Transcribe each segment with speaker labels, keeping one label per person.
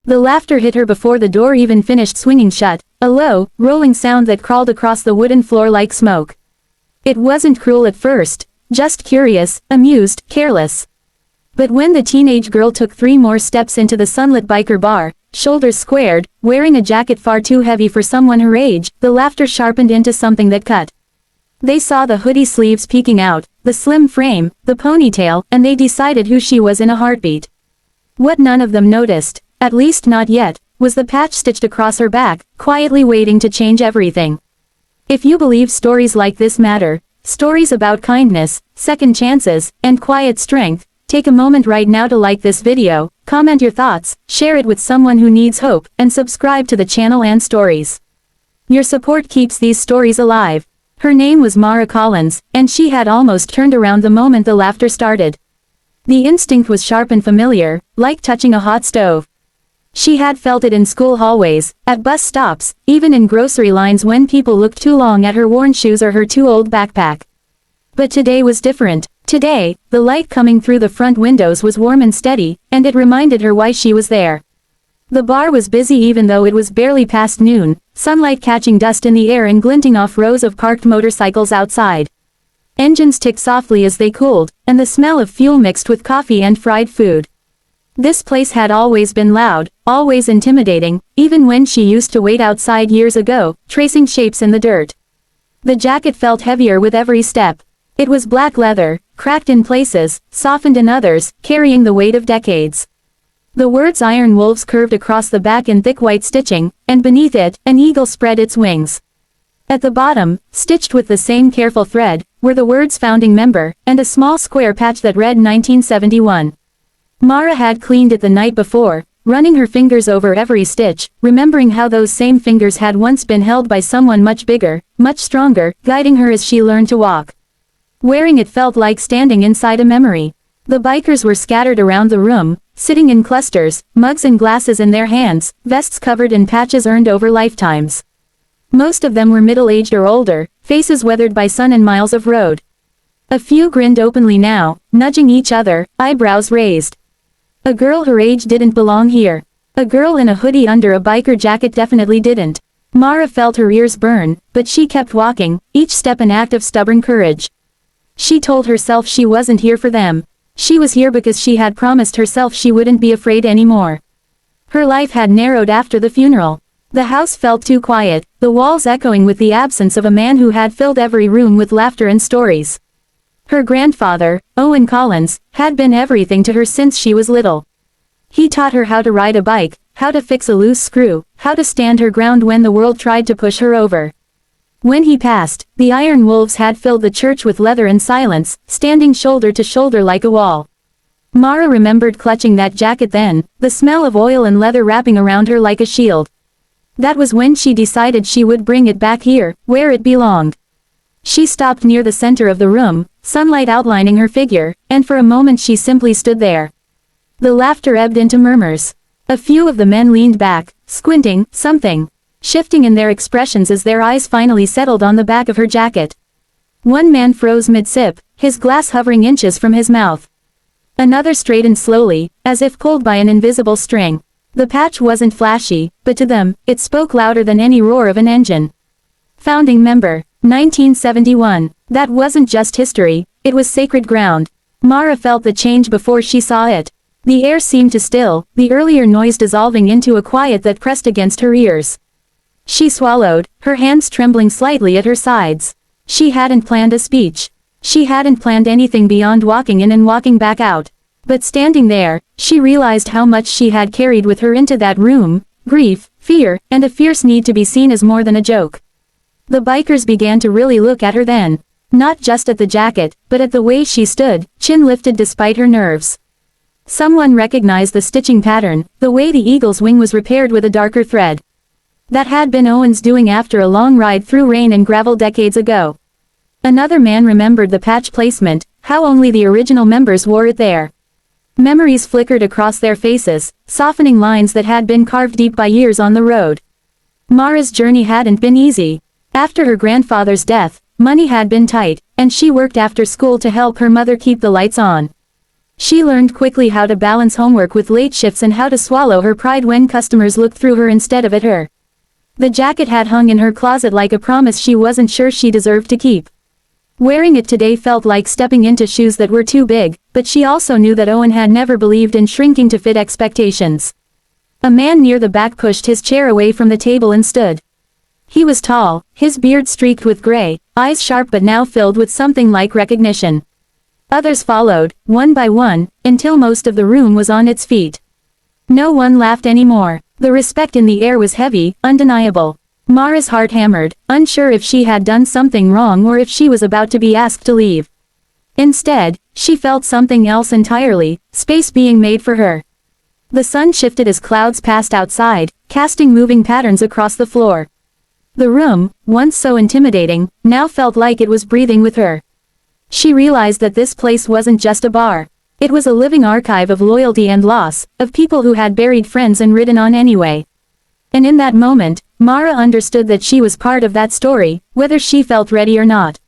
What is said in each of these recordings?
Speaker 1: The laughter hit her before the door even finished swinging shut, a low, rolling sound that crawled across the wooden floor like smoke. It wasn't cruel at first, just curious, amused, careless. But when the teenage girl took 3 more steps into the sunlit biker bar, shoulders squared, wearing a jacket far too heavy for someone her age, the laughter sharpened into something that cut. They saw the hoodie sleeves peeking out, the slim frame, the ponytail, and they decided who she was in a heartbeat. What none of them noticed, at least not yet, was the patch stitched across her back, quietly waiting to change everything. If you believe stories like this matter, stories about kindness, second chances, and quiet strength, take a moment right now to like this video, comment your thoughts, share it with someone who needs hope, and subscribe to the channel and stories. Your support keeps these stories alive. Her name was Mara Collins, and she had almost turned around the moment the laughter started. The instinct was sharp and familiar, like touching a hot stove. She had felt it in school hallways, at bus stops, even in grocery lines when people looked too long at her worn shoes or her too old backpack. But today was different. Today, the light coming through the front windows was warm and steady, and it reminded her why she was there. The bar was busy even though it was barely past noon, sunlight catching dust in the air and glinting off rows of parked motorcycles outside. Engines ticked softly as they cooled, and the smell of fuel mixed with coffee and fried food. This place had always been loud, always intimidating, even when she used to wait outside years ago, tracing shapes in the dirt. The jacket felt heavier with every step. It was black leather, cracked in places, softened in others, carrying the weight of decades. The words Iron Wolves curved across the back in thick white stitching, and beneath it, an eagle spread its wings. At the bottom, stitched with the same careful thread, were the words founding member, and a small square patch that read 1971. Mara had cleaned it the night before, running her fingers over every stitch, remembering how those same fingers had once been held by someone much bigger, much stronger, guiding her as she learned to walk. Wearing it felt like standing inside a memory. The bikers were scattered around the room, sitting in clusters, mugs and glasses in their hands, vests covered in patches earned over lifetimes. Most of them were middle-aged or older, faces weathered by sun and miles of road. A few grinned openly now, nudging each other, eyebrows raised. A girl her age didn't belong here. A girl in a hoodie under a biker jacket definitely didn't. Mara felt her ears burn, but she kept walking, each step an act of stubborn courage. She told herself she wasn't here for them. She was here because she had promised herself she wouldn't be afraid anymore. Her life had narrowed after the funeral. The house felt too quiet, the walls echoing with the absence of a man who had filled every room with laughter and stories. Her grandfather, Owen Collins, had been everything to her since she was little. He taught her how to ride a bike, how to fix a loose screw, how to stand her ground when the world tried to push her over. When he passed, the Iron Wolves had filled the church with leather and silence, standing shoulder to shoulder like a wall. Mara remembered clutching that jacket then, the smell of oil and leather wrapping around her like a shield. That was when she decided she would bring it back here, where it belonged. She stopped near the center of the room, sunlight outlining her figure, and for a moment she simply stood there. The laughter ebbed into murmurs. A few of the men leaned back, squinting, something shifting in their expressions as their eyes finally settled on the back of her jacket. One man froze mid-sip, his glass hovering inches from his mouth. Another straightened slowly, as if pulled by an invisible string. The patch wasn't flashy, but to them, it spoke louder than any roar of an engine. Founding member, 1971. That wasn't just history, it was sacred ground. Mara felt the change before she saw it. The air seemed to still, the earlier noise dissolving into a quiet that pressed against her ears. She swallowed, her hands trembling slightly at her sides. She hadn't planned a speech. She hadn't planned anything beyond walking in and walking back out. But standing there, she realized how much she had carried with her into that room, grief, fear, and a fierce need to be seen as more than a joke. The bikers began to really look at her then. Not just at the jacket, but at the way she stood, chin lifted despite her nerves. Someone recognized the stitching pattern, the way the eagle's wing was repaired with a darker thread. That had been Owen's doing after a long ride through rain and gravel decades ago. Another man remembered the patch placement, how only the original members wore it there. Memories flickered across their faces, softening lines that had been carved deep by years on the road. Mara's journey hadn't been easy. After her grandfather's death, money had been tight, and she worked after school to help her mother keep the lights on. She learned quickly how to balance homework with late shifts and how to swallow her pride when customers looked through her instead of at her. The jacket had hung in her closet like a promise she wasn't sure she deserved to keep. Wearing it today felt like stepping into shoes that were too big, but she also knew that Owen had never believed in shrinking to fit expectations. A man near the back pushed his chair away from the table and stood. He was tall, his beard streaked with gray, eyes sharp but now filled with something like recognition. Others followed, one by one, until most of the room was on its feet. No one laughed anymore. The respect in the air was heavy, undeniable. Mara's heart hammered, unsure if she had done something wrong or if she was about to be asked to leave. Instead, she felt something else entirely, space being made for her. The sun shifted as clouds passed outside, casting moving patterns across the floor. The room, once so intimidating, now felt like it was breathing with her. She realized that this place wasn't just a bar. It was a living archive of loyalty and loss, of people who had buried friends and ridden on anyway. And in that moment, Mara understood that she was part of that story, whether she felt ready or not.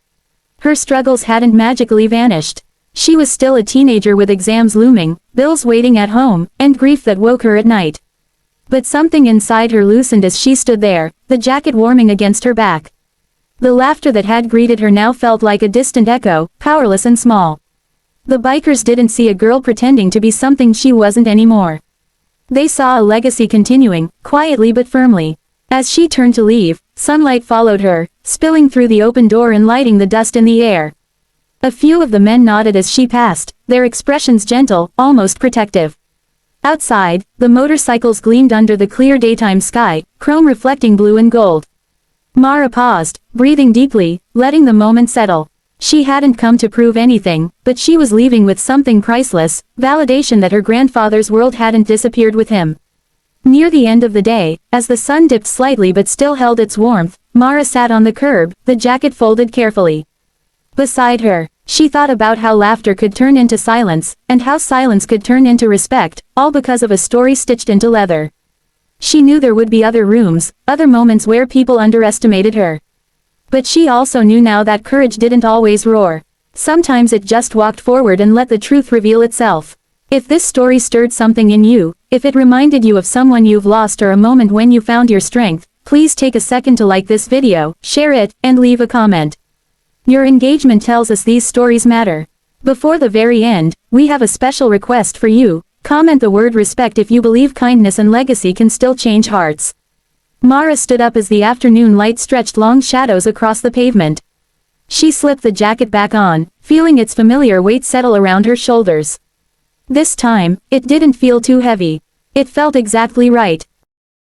Speaker 1: Her struggles hadn't magically vanished. She was still a teenager with exams looming, bills waiting at home, and grief that woke her at night. But something inside her loosened as she stood there, the jacket warming against her back. The laughter that had greeted her now felt like a distant echo, powerless and small. The bikers didn't see a girl pretending to be something she wasn't anymore. They saw a legacy continuing, quietly but firmly. As she turned to leave, sunlight followed her, spilling through the open door and lighting the dust in the air. A few of the men nodded as she passed, their expressions gentle, almost protective. Outside, the motorcycles gleamed under the clear daytime sky, chrome reflecting blue and gold. Mara paused, breathing deeply, letting the moment settle. She hadn't come to prove anything, but she was leaving with something priceless, validation that her grandfather's world hadn't disappeared with him. Near the end of the day, as the sun dipped slightly but still held its warmth, Mara sat on the curb, the jacket folded carefully. Beside her, she thought about how laughter could turn into silence, and how silence could turn into respect, all because of a story stitched into leather. She knew there would be other rooms, other moments where people underestimated her. But she also knew now that courage didn't always roar. Sometimes it just walked forward and let the truth reveal itself. If this story stirred something in you, if it reminded you of someone you've lost or a moment when you found your strength, please take a second to like this video, share it, and leave a comment. Your engagement tells us these stories matter. Before the very end, we have a special request for you. Comment the word respect if you believe kindness and legacy can still change hearts. Mara stood up as the afternoon light stretched long shadows across the pavement. She slipped the jacket back on, feeling its familiar weight settle around her shoulders. This time, it didn't feel too heavy. It felt exactly right.